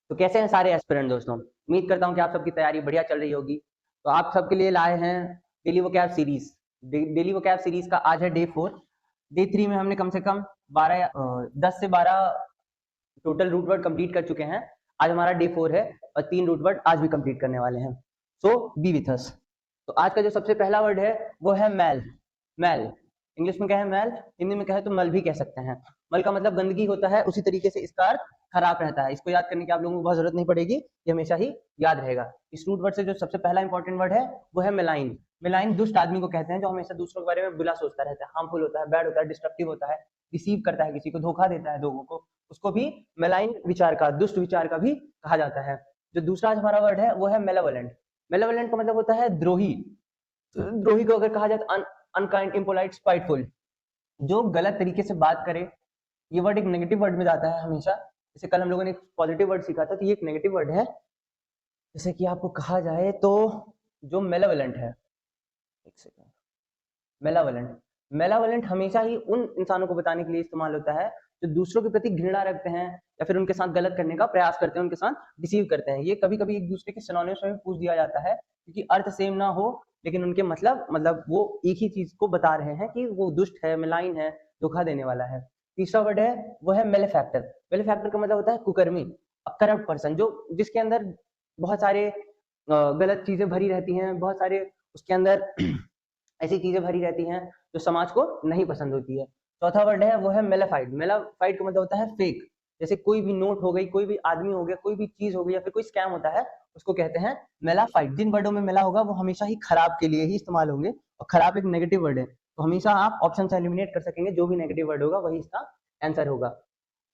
तो कैसे हैं सारे एस्पिरेंट दोस्तों? उम्मीद करता हूँ कि आप सबकी तैयारी बढ़िया चल रही होगी। तो आप सबके लिए लाए हैं daily vocab series. Daily vocab series का आज है डे 4। डे 3 में हमने कम से कम 10 से 12 टोटल रूट वर्ड कंप्लीट कर चुके हैं। आज हमारा डे 4 है और 3 रूट वर्ड आज भी कंप्लीट करने वाले हैं। सो बी विथ अस। तो आज का जो सबसे पहला वर्ड है वो है मैल। मैल इंग्लिश में क्या है? मैल। हिंदी में कहे तो मल भी कह सकते हैं। मल का मतलब गंदगी होता है, उसी तरीके से इसका अर्थ खराब रहता है। इसको याद करने की आप लोगों को बहुत जरूरत नहीं पड़ेगी, ये हमेशा ही याद रहेगा। इस रूट वर्ड से जो सबसे पहला इंपॉर्टेंट वर्ड है वो है मेलाइन। मेलाइन दुष्ट आदमी को कहते हैं जो हमेशा दूसरों के बारे में बुरा सोचता रहता है, हार्मफुल होता है, बैड होता है, डिस्ट्रक्टिव होता है, डिसीव करता है, किसी को धोखा देता है लोगों को, उसको भी मेलाइन विचार का, दुष्ट विचार का भी कहा जाता है। जो दूसरा हमारा वर्ड है वो है मेलेवोलेंट। मेलेवोलेंट का मतलब होता है द्रोही। द्रोही को अगर कहा जाए तो अनकाइंड, इम्पोलाइट, स्पाइटफुल, जो गलत तरीके से बात करे। ये वर्ड एक नेगेटिव वर्ड में जाता है हमेशा। जैसे कल हम लोगों ने एक पॉजिटिव वर्ड सीखा था, तो ये एक नेगेटिव वर्ड है। जैसे कि आपको कहा जाए तो जो मेलावलेंट है, एक सेकंड, मेलावलेंट। मेलावलेंट हमेशा ही उन इंसानों को बताने के लिए इस्तेमाल होता है जो दूसरों के प्रति घृणा रखते हैं या फिर उनके साथ गलत करने का प्रयास करते हैं, उनके साथ डिसीव करते हैं। ये कभी कभी एक दूसरे के सिनोनिम्स में पूछ दिया जाता है क्योंकि अर्थ सेम ना हो, लेकिन उनके मतलब वो एक ही चीज को बता रहे हैं कि वो दुष्ट है, मेलाइन है, धोखा देने वाला है। तीसरा वर्ड है वो है मेलेफैक्टर। मेलेफैक्टर का मतलब होता है कुकर्मी, करप्ट पर्सन, जो जिसके अंदर बहुत सारे गलत चीजें भरी रहती हैं, बहुत सारे उसके अंदर ऐसी चीजें भरी रहती हैं जो समाज को नहीं पसंद होती है। चौथा वर्ड है वो है मेलाफाइड। मेलाफाइड का मतलब होता है फेक। जैसे कोई भी नोट हो गई, कोई भी आदमी हो गया, कोई भी चीज हो गई या फिर कोई स्कैम होता है, उसको कहते हैं मेलाफाइड। जिन वर्डों में मेला होगा वो हमेशा ही खराब के लिए ही इस्तेमाल होंगे, और खराब एक नेगेटिव वर्ड है, तो हमेशा आप ऑप्शन से एलिमिनेट कर सकेंगे, जो भी नेगेटिव वर्ड होगा वही इसका आंसर होगा।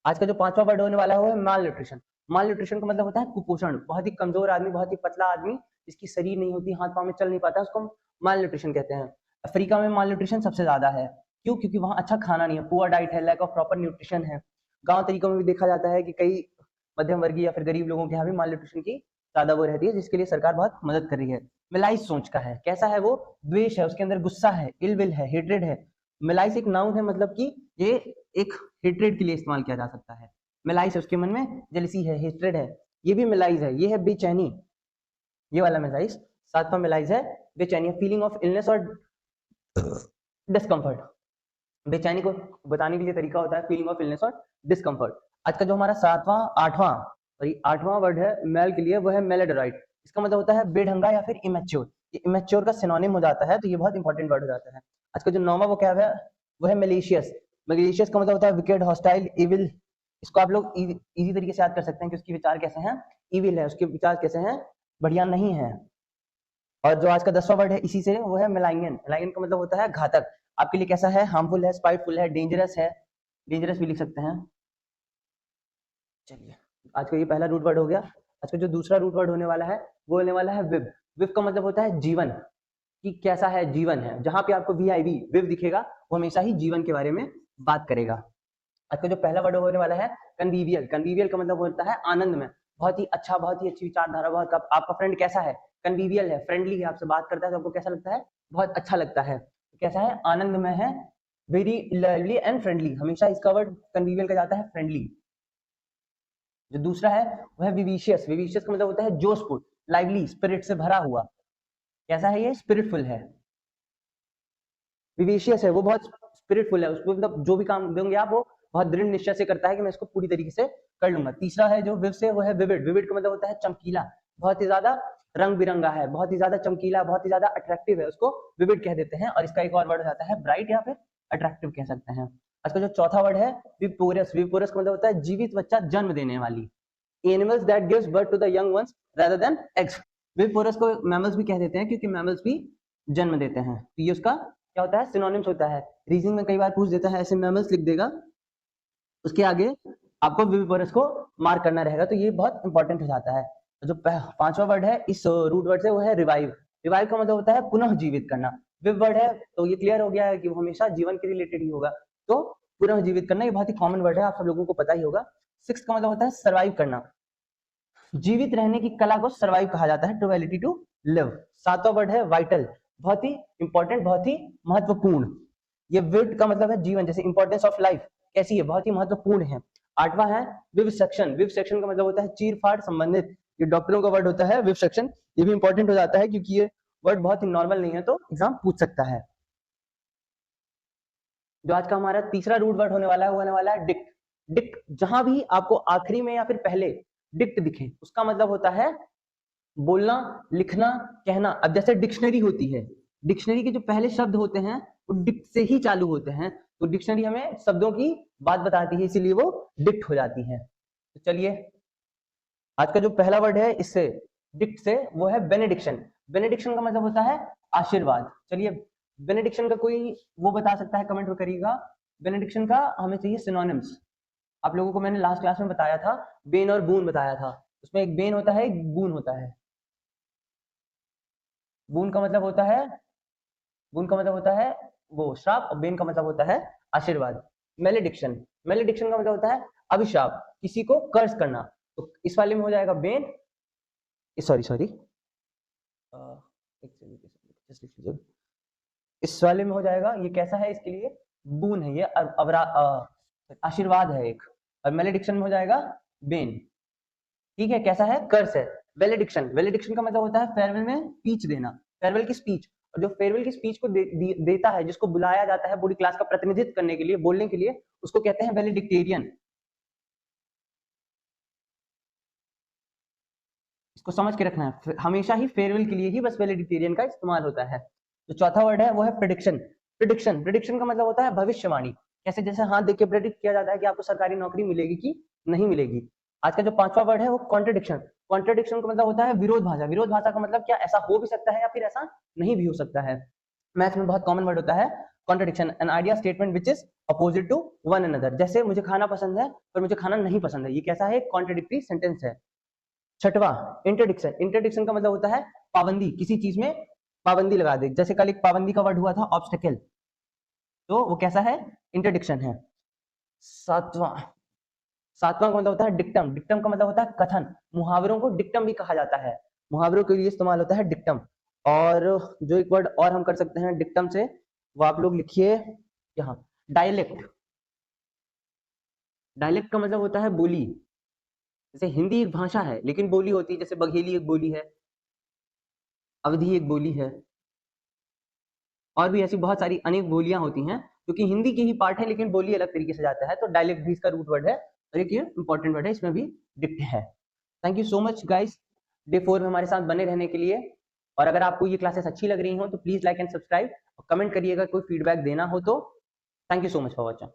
आज का जो पांचवा वर्ड होने वाला है वो है माल न्यूट्रिशन। माल न्यूट्रिशन का मतलब होता है कुपोषण। बहुत ही कमजोर आदमी, बहुत ही पतला आदमी, जिसकी शरीर नहीं होती, हाथ पांव में चल नहीं पाता, उसको माल न्यूट्रिशन कहते हैं। अफ्रीका में माल न्यूट्रिशन सबसे ज्यादा है। क्यों? क्योंकि वहां अच्छा खाना नहीं है, पुअर डाइट है, लैक ऑफ प्रॉपर न्यूट्रिशन है। गांव तरीकों में भी देखा जाता है कि कई मध्यम वर्गीय या फिर गरीब लोगों के यहाँ भी माल न्यूट्रिशन की ज्यादा वो रहती है, जिसके लिए सरकार बहुत मदद कर रही है। मिलाइस सोच का है। कैसा है वो? द्वेष है, उसके अंदर गुस्सा है, इल विल है, हेट्रेड है। मिलाइस एक नाउन है, मतलब कि ये एक हेट्रेड के लिए इस्तेमाल किया जा सकता है। मिलाइस है, उसके मन में जेलसी है, हेट्रेड है। ये भी मिलाइस है। ये है बेचैनी, ये वाला मिलाइस। सातवां मिलाइस है बेचैनी, फीलिंग ऑफ इलनेस और डिस्कम्फर्ट। बेचैनी को बताने के लिए तरीका होता है फीलिंग ऑफ इलनेस और डिस्कम्फर्ट। आज का जो हमारा आठवां वर्ड है मेल के लिए वो है मेलेडोराइट। इसका मतलब होता है बेढंगा या फिर इमेच्योर। ये इमेच्योर का सिनोनिम हो जाता है, तो ये बहुत इंपॉर्टेंट वर्ड हो जाता है। आज का जो नौवां वो क्या है वो है मेलिशियस। मेलिशियस का मतलब होता है विकेड, हॉस्टाइल, इविल। इसको आप लोग इजी तरीके से याद कर सकते हैं कि उसके विचार कैसे हैं, इविल है, उसके विचार कैसे हैं, बढ़िया नहीं है। और जो आज का 10वां वर्ड है इसी से, वो है मेलाइनियन। मेलाइनियन का मतलब होता है घातक। आपके लिए कैसा है? हार्मफुल है, स्पाइटफुल है, डेंजरस है। डेंजरस भी लिख सकते हैं। चलिए, आज का ये पहला रूट वर्ड हो गया। आज का जो दूसरा रूट वर्ड होने वाला है वो होने वाला है विव। विव का मतलब होता है जीवन, कि कैसा है, जीवन है। जहां पे आपको VIV विव दिखेगा वो हमेशा ही जीवन के बारे में बात करेगा। आज का जो पहला वर्ड होने वाला है कन्वीवियल। कन्वीवियल का मतलब होता है आनंद में, बहुत ही अच्छा, बहुत ही अच्छी विचारधारा। बहुत आपका फ्रेंड कैसा है? कन्वीवियल है, फ्रेंडली है, आपसे बात करता है तो आपको कैसा लगता है? बहुत अच्छा लगता है। कैसा है? आनंद में है, वेरी लवली एंड फ्रेंडली। हमेशा इसका वर्ड कन्वीवियल का जाता है फ्रेंडली। जो दूसरा है वो है विविशियस। विविशियस का मतलब होता है जोशफुल, लाइवली, स्पिरिट से भरा हुआ। कैसा है ये? स्पिरिटफुल है। विवेशियस है, वो बहुत स्पिरिटफुल है, उसको मतलब जो भी काम देंगे आप वो बहुत दृढ़ निश्चय से करता है कि मैं इसको पूरी तरीके से कर लूंगा। तीसरा है जो विव से, वो है विविड। विविड का मतलब होता है चमकीला, बहुत ही ज्यादा रंग बिरंगा है, बहुत ही ज्यादा चमकीला, बहुत ही ज्यादा अट्रैक्टिव है, उसको विविड कह देते हैं। और इसका एक और वर्ड हो जाता है ब्राइट या फिर अट्रैक्टिव कह सकते हैं। इसका जो चौथा वर्ड है विपोरस। विपोरस का मतलब होता है जीवित बच्चा, जन्म देने वाली। Animals that gives birth to the young ones rather than eggs. Viviparous को मैमल्स भी कह देते हैं क्योंकि मैमल्स भी जन्म देते हैं। तो ये उसका क्या होता है? सिनोनिम्स होता है। रीजनिंग में कई बार पूछ देता है, ऐसे मैमल्स लिख देगा, उसके आगे आपको विविपोरस को मार्क करना रहेगा, तो ये बहुत इंपॉर्टेंट हो जाता है। जो पांचवा वर्ड है इस रूट वर्ड से वो है रिवाइव। रिवाइव का मतलब होता है पुनः जीवित करना। विव वर्ड है तो ये क्लियर हो गया है कि वो हमेशा जीवन के रिलेटेड ही होगा, तो पुनः जीवित करना ये बहुत ही कॉमन वर्ड है, आप सब लोगों को पता ही होगा। सिक्स का मतलब होता है सर्वाइव करना। जीवित रहने की कला को सर्वाइव कहा जाता है, टू एबिलिटी टू लिव। सातवां वर्ड है वाइटल, बहुत ही इंपॉर्टेंट, बहुत ही महत्वपूर्ण। ये विट का मतलब है जीवन, जैसे इंपॉर्टेंस ऑफ लाइफ कैसी है, बहुत ही महत्वपूर्ण है। 8वां है विवसेक्शन। विवसेक्शन का मतलब होता है चीर फाड़ संबंधित, ये डॉक्टरों का वर्ड होता है विवसेक्शन। ये भी इंपॉर्टेंट हो जाता है क्योंकि ये वर्ड बहुत ही नॉर्मल नहीं है, तो एग्जाम पूछ सकता है। जो आज का हमारा तीसरा रूट वर्ड होने वाला है वो होने वाला है डिक्ट। डिक्ट, जहां भी आपको आखिरी में या फिर पहले डिक्ट दिखे उसका मतलब होता है बोलना, लिखना, कहना। अब जैसे डिक्शनरी होती है, डिक्शनरी के जो पहले शब्द होते हैं वो डिक्ट से ही चालू होते हैं, तो डिक्शनरी हमें शब्दों की बात बताती है, इसीलिए वो डिक्ट हो जाती है। तो चलिए आज का जो पहला वर्ड है इससे डिक्ट से वो है बेनेडिक्शन। बेनेडिक्शन का मतलब होता है आशीर्वाद। चलिए बेनेडिक्शन का कोई वो बता सकता है, कमेंट में करिएगा। बेनेडिक्शन का हमें चाहिए सिनोनिम्स। आप लोगों को मैंने लास्ट क्लास में बताया था, बेन और बून बताया था। उसमें एक बेन होता है, एक बून होता है। बून का मतलब होता है, बून का मतलब होता है वो श्राप, और बेन का मतलब होता है आशीर्वाद। मेलेडिक्शन, मेलेडिक्शन का मतलब होता है अभिशाप, किसी को कर्ज करना। तो इस वाले में हो जाएगा बेन, सॉरी इस वाले में हो जाएगा, ये कैसा है इसके लिए बून है, ये आशीर्वाद है एक। और मेलेडिक्शन में हो जाएगा बेन। ठीक है, कैसा है कर्स है। वेलेडिक्शन, वेलेडिक्शन का मतलब होता है फेयरवेल में स्पीच देना, फेयरवेल की स्पीच। और जो फेयरवेल की स्पीच को देता है, जिसको बुलाया जाता है पूरी क्लास का प्रतिनिधित्व करने के लिए, बोलने के लिए, उसको कहते हैं वेलेडिक्टेरियन। इसको समझ के रखना है, हमेशा ही फेयरवेल के लिए ही बस वेलेडिक्टेरियन का इस्तेमाल होता है। जो चौथा वर्ड है वो है प्रेडिक्शन। प्रेडिक्शन, प्रेडिक्शन का मतलब होता है भविष्यवाणी। कैसे, जैसे हाथ देख के प्रेडिक्ट किया जाता है कि आपको सरकारी नौकरी मिलेगी कि नहीं मिलेगी। आज का जो पांचवा वर्ड है वो कॉन्ट्रडिक्शन। कॉन्ट्रडिक्शन का मतलब होता है विरोध भाषा। विरोध भाषा का मतलब क्या, ऐसा हो भी सकता है या फिर ऐसा नहीं भी हो सकता है। मैथ्स में बहुत कॉमन वर्ड होता है contradiction, an idea statement which is opposite to one another. जैसे मुझे खाना पसंद है पर मुझे खाना नहीं पसंद है, ये कैसा है, कॉन्ट्रडिक्टरी सेंटेंस है। छठवां इंटरडिक्शन। इंटरडिक्शन का मतलब होता है पाबंदी, किसी चीज में पाबंदी लगा दे। जैसे कल एक पाबंदी का वर्ड हुआ था ऑब्स्टेकल, तो वो कैसा है, इंटरडिक्शन है। सातवां, सातवां का मतलब होता है डिक्टम। डिक्टम का मतलब होता है कथन। मुहावरों को डिक्टम भी कहा जाता है, मुहावरों के लिए इस्तेमाल होता है डिक्टम। और जो एक वर्ड और हम कर सकते हैं डिक्टम से, वो आप लोग लिखिए यहाँ, डायलेक्ट। डायलेक्ट का मतलब होता है बोली। जैसे हिंदी एक भाषा है लेकिन बोली होती है, जैसे बघेली एक बोली है, अवधी एक बोली है, और भी ऐसी बहुत सारी अनेक बोलियां होती हैं क्योंकि हिंदी की ही पार्ट है लेकिन बोली अलग तरीके से जाता है। तो डायलेक्ट भी इसका रूट वर्ड है और एक ये इंपॉर्टेंट वर्ड है, इसमें भी डिक्ट है। Thank you so much guys day 4 में हमारे साथ बने रहने के लिए। और अगर आपको ये क्लासेस अच्छी लग रही हो तो प्लीज लाइक एंड सब्सक्राइब और कमेंट करिएगा, कोई फीडबैक देना हो तो। Thank you so much for watching.